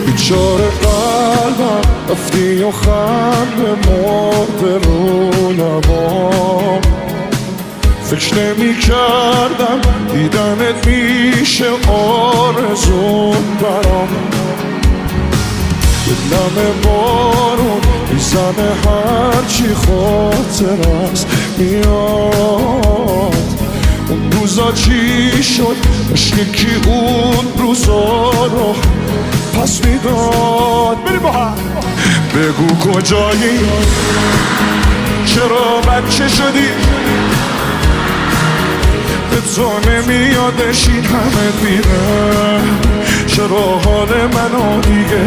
بیچاره قلبم رفتی و خنده مرده رو لبام فکر نمی کردم دیدنت میشه آرزون برام دلم بارون میزنه هرچی خاطر است میاد اون روزا چی شد عشق کی اون روزا رو پس میداد بریم با هم بگو کجایی چرا بچه شدی به تو نمیادش این همه میره چرا حال منو دیگه